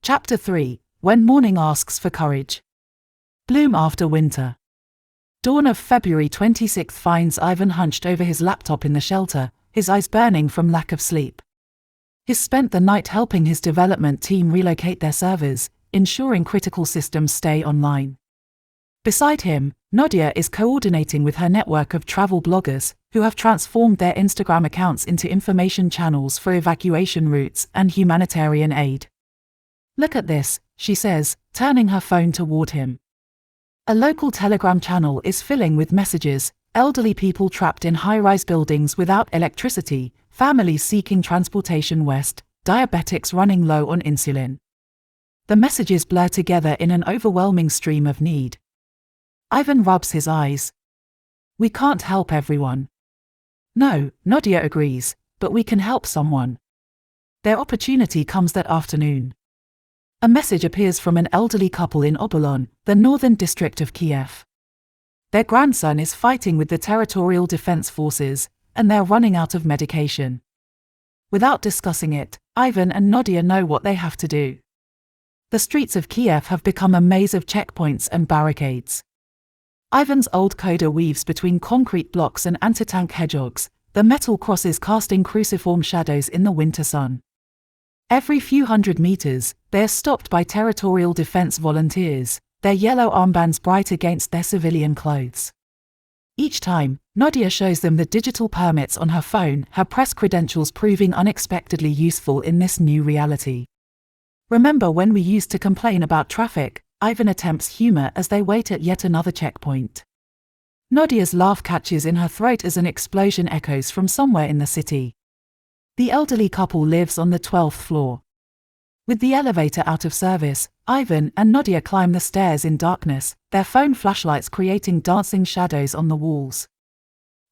Chapter 3. When Morning Asks for Courage. Bloom after winter. Dawn of February 26 finds Ivan hunched over his laptop in the shelter, his eyes burning from lack of sleep. He's spent the night helping his development team relocate their servers, ensuring critical systems stay online. Beside him, Nadya is coordinating with her network of travel bloggers, who have transformed their Instagram accounts into information channels for evacuation routes and humanitarian aid. "Look at this," she says, turning her phone toward him. A local Telegram channel is filling with messages: elderly people trapped in high-rise buildings without electricity, families seeking transportation west, diabetics running low on insulin. The messages blur together in an overwhelming stream of need. Ivan rubs his eyes. "We can't help everyone." "No," Nadya agrees, "but we can help someone." Their opportunity comes that afternoon. A message appears from an elderly couple in Obolon, the northern district of Kiev. Their grandson is fighting with the Territorial Defense Forces, and they're running out of medication. Without discussing it, Ivan and Nadya know what they have to do. The streets of Kiev have become a maze of checkpoints and barricades. Ivan's old Koda weaves between concrete blocks and anti-tank hedgehogs, the metal crosses casting cruciform shadows in the winter sun. Every few hundred meters, they are stopped by territorial defense volunteers, their yellow armbands bright against their civilian clothes. Each time, Nadya shows them the digital permits on her phone, her press credentials proving unexpectedly useful in this new reality. "Remember when we used to complain about traffic?" Ivan attempts humor as they wait at yet another checkpoint. Nadya's laugh catches in her throat as an explosion echoes from somewhere in the city. The elderly couple lives on the 12th floor. With the elevator out of service, Ivan and Nadya climb the stairs in darkness, their phone flashlights creating dancing shadows on the walls.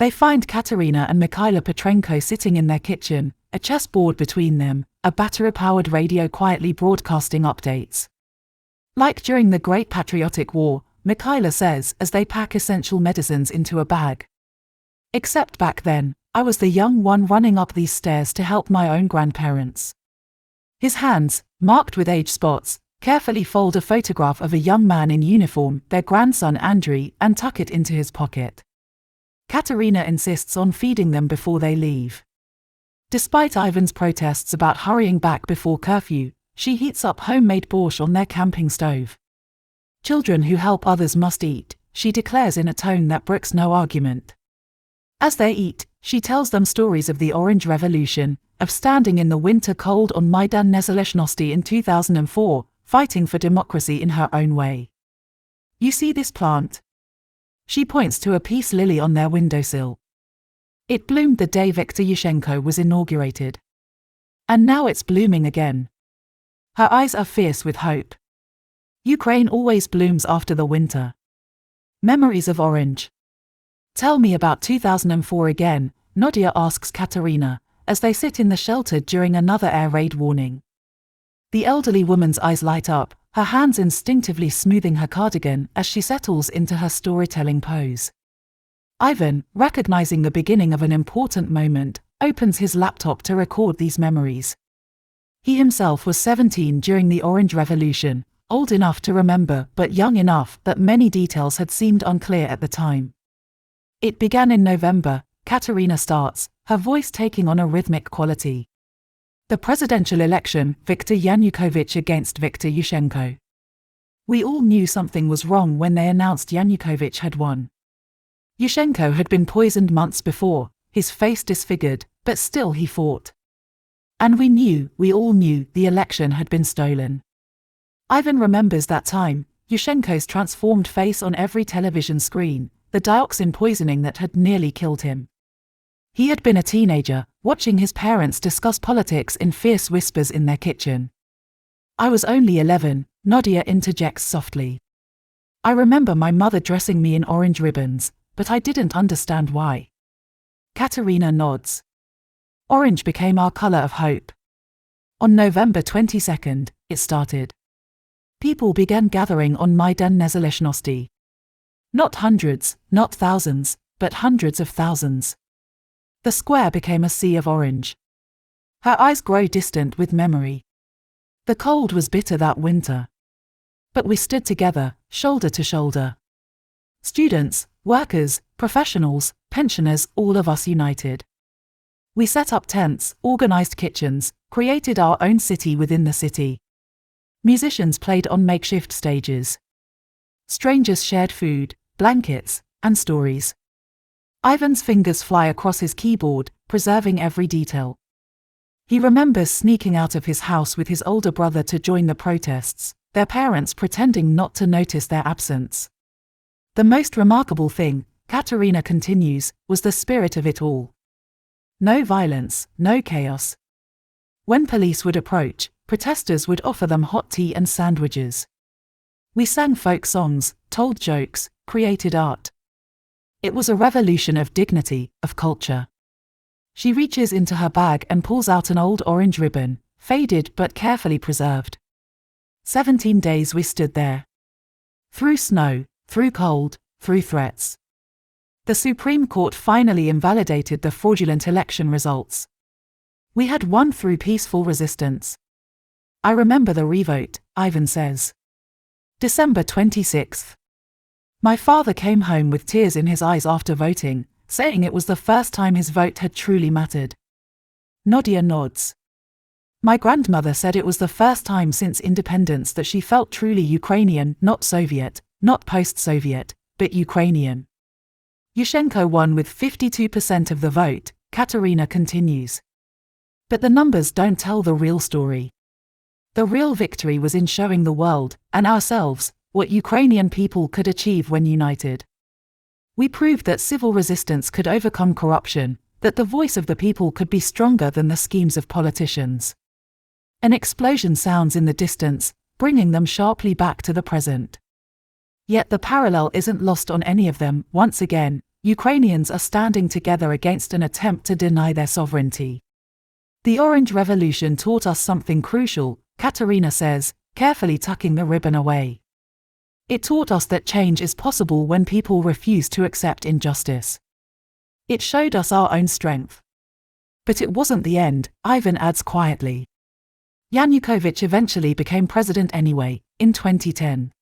They find Katerina and Mikhaila Petrenko sitting in their kitchen, a chessboard between them, a battery-powered radio quietly broadcasting updates. "Like during the Great Patriotic War," Mikhaila says as they pack essential medicines into a bag. "Except back then, I was the young one running up these stairs to help my own grandparents." His hands, marked with age spots, carefully fold a photograph of a young man in uniform, their grandson Andrei, and tuck it into his pocket. Katerina insists on feeding them before they leave. Despite Ivan's protests about hurrying back before curfew, she heats up homemade borscht on their camping stove. "Children who help others must eat," she declares in a tone that brooks no argument. As they eat, she tells them stories of the Orange Revolution, of standing in the winter cold on Maidan Nezalezhnosti in 2004, fighting for democracy in her own way. "You see this plant?" She points to a peace lily on their windowsill. "It bloomed the day Viktor Yushchenko was inaugurated. And now it's blooming again." Her eyes are fierce with hope. "Ukraine always blooms after the winter." Memories of Orange. "Tell me about 2004 again," Nadya asks Katerina, as they sit in the shelter during another air raid warning. The elderly woman's eyes light up, her hands instinctively smoothing her cardigan as she settles into her storytelling pose. Ivan, recognizing the beginning of an important moment, opens his laptop to record these memories. He himself was 17 during the Orange Revolution, old enough to remember but young enough that many details had seemed unclear at the time. "It began in November," Katerina starts, her voice taking on a rhythmic quality. "The presidential election, Viktor Yanukovych against Viktor Yushchenko. We all knew something was wrong when they announced Yanukovych had won. Yushchenko had been poisoned months before, his face disfigured, but still he fought. And we all knew, the election had been stolen." Ivan remembers that time, Yushchenko's transformed face on every television screen, the dioxin poisoning that had nearly killed him. He had been a teenager, watching his parents discuss politics in fierce whispers in their kitchen. "I was only 11, Nadya interjects softly. "I remember my mother dressing me in orange ribbons, but I didn't understand why." Katerina nods. "Orange became our color of hope. On November 22nd, it started. People began gathering on Maidan Nezalezhnosti. Not hundreds, not thousands, but hundreds of thousands. The square became a sea of orange." Her eyes grow distant with memory. The cold was bitter that winter. But we stood together, shoulder to shoulder. Students, workers, professionals, pensioners, all of us united. We set up tents, organized kitchens, created our own city within the city. Musicians played on makeshift stages. Strangers shared food, blankets, and stories. Ivan's fingers fly across his keyboard, preserving every detail. He remembers sneaking out of his house with his older brother to join the protests, their parents pretending not to notice their absence. The most remarkable thing, Katerina continues, was the spirit of it all. No violence, no chaos. When police would approach, protesters would offer them hot tea and sandwiches. We sang folk songs, told jokes, created art. It was a revolution of dignity, of culture. She reaches into her bag and pulls out an old orange ribbon, faded but carefully preserved. 17 days we stood there. Through snow, through cold, through threats. The Supreme Court finally invalidated the fraudulent election results. We had won through peaceful resistance. I remember the revote, Ivan says. December 26th. My father came home with tears in his eyes after voting, saying it was the first time his vote had truly mattered. Nadya nods. My grandmother said it was the first time since independence that she felt truly Ukrainian, not Soviet, not post-Soviet, but Ukrainian. Yushchenko won with 52% of the vote, Katerina continues. But the numbers don't tell the real story. The real victory was in showing the world, and ourselves, what Ukrainian people could achieve when united. We proved that civil resistance could overcome corruption, that the voice of the people could be stronger than the schemes of politicians. An explosion sounds in the distance, bringing them sharply back to the present. Yet the parallel isn't lost on any of them. Once again, Ukrainians are standing together against an attempt to deny their sovereignty. The Orange Revolution taught us something crucial, Katerina says, carefully tucking the ribbon away. It taught us that change is possible when people refuse to accept injustice. It showed us our own strength. But it wasn't the end, Ivan adds quietly. Yanukovych eventually became president anyway, in 2010.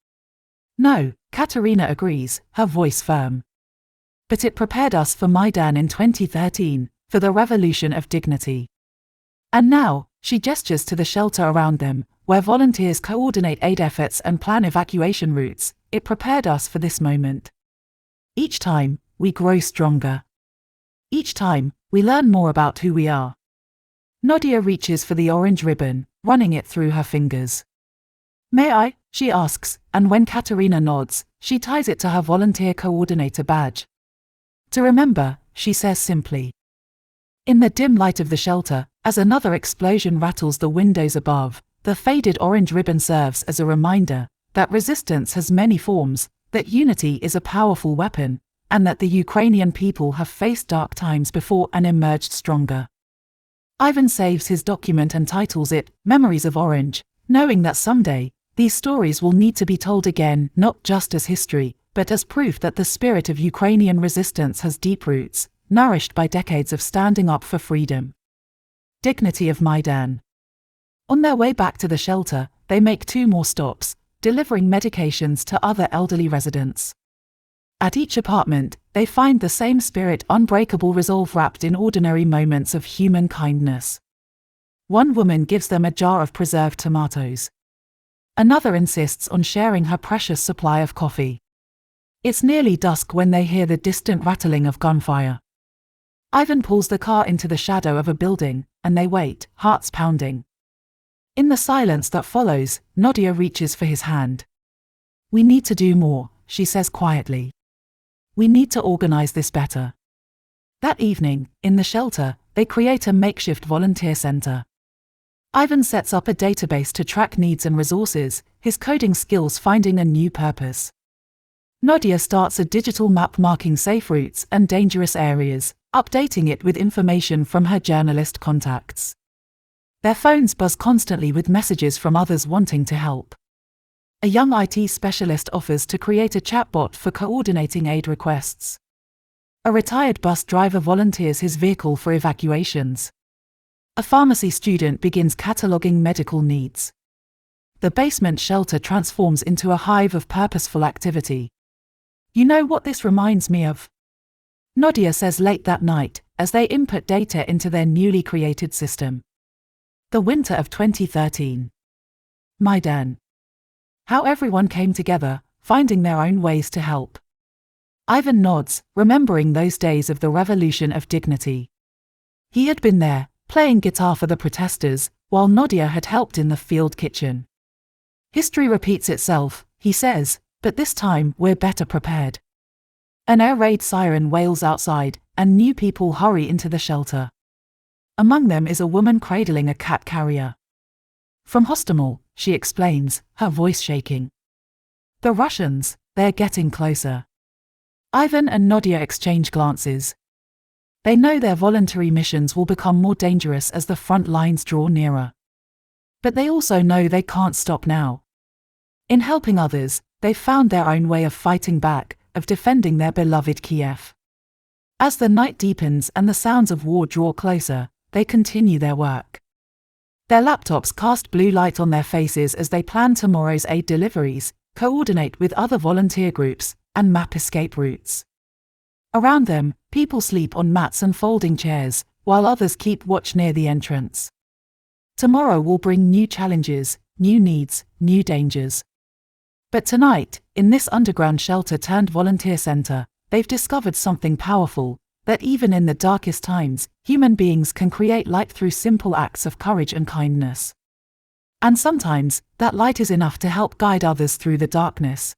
No, Katerina agrees, her voice firm. But it prepared us for Maidan in 2013, for the revolution of dignity. And now, she gestures to the shelter around them, where volunteers coordinate aid efforts and plan evacuation routes. It prepared us for this moment. Each time, we grow stronger. Each time, we learn more about who we are. Nadya reaches for the orange ribbon, running it through her fingers. May I? She asks, and when Katerina nods, she ties it to her volunteer coordinator badge. To remember, she says simply. In the dim light of the shelter, as another explosion rattles the windows above, the faded orange ribbon serves as a reminder that resistance has many forms, that unity is a powerful weapon, and that the Ukrainian people have faced dark times before and emerged stronger. Ivan saves his document and titles it, Memories of Orange, knowing that someday, these stories will need to be told again, not just as history, but as proof that the spirit of Ukrainian resistance has deep roots, nourished by decades of standing up for freedom. Dignity of Maidan. On their way back to the shelter, they make 2 more stops, delivering medications to other elderly residents. At each apartment, they find the same spirit, unbreakable resolve wrapped in ordinary moments of human kindness. One woman gives them a jar of preserved tomatoes. Another insists on sharing her precious supply of coffee. It's nearly dusk when they hear the distant rattling of gunfire. Ivan pulls the car into the shadow of a building, and they wait, hearts pounding. In the silence that follows, Nadya reaches for his hand. We need to do more, she says quietly. We need to organize this better. That evening, in the shelter, they create a makeshift volunteer center. Ivan sets up a database to track needs and resources, his coding skills finding a new purpose. Nadya starts a digital map marking safe routes and dangerous areas, updating it with information from her journalist contacts. Their phones buzz constantly with messages from others wanting to help. A young IT specialist offers to create a chatbot for coordinating aid requests. A retired bus driver volunteers his vehicle for evacuations. A pharmacy student begins cataloging medical needs. The basement shelter transforms into a hive of purposeful activity. You know what this reminds me of? Nadya says late that night, as they input data into their newly created system. The winter of 2013. Maidan. How everyone came together, finding their own ways to help. Ivan nods, remembering those days of the revolution of dignity. He had been there, playing guitar for the protesters, while Nadya had helped in the field kitchen. History repeats itself, he says, but this time we're better prepared. An air raid siren wails outside, and new people hurry into the shelter. Among them is a woman cradling a cat carrier. From Hostomel, she explains, her voice shaking. The Russians, they're getting closer. Ivan and Nadya exchange glances. They know their voluntary missions will become more dangerous as the front lines draw nearer. But they also know they can't stop now. In helping others, they've found their own way of fighting back, of defending their beloved Kiev. As the night deepens and the sounds of war draw closer, they continue their work. Their laptops cast blue light on their faces as they plan tomorrow's aid deliveries, coordinate with other volunteer groups, and map escape routes. Around them, people sleep on mats and folding chairs, while others keep watch near the entrance. Tomorrow will bring new challenges, new needs, new dangers. But tonight, in this underground shelter-turned-volunteer center, they've discovered something powerful, that even in the darkest times, human beings can create light through simple acts of courage and kindness. And sometimes, that light is enough to help guide others through the darkness.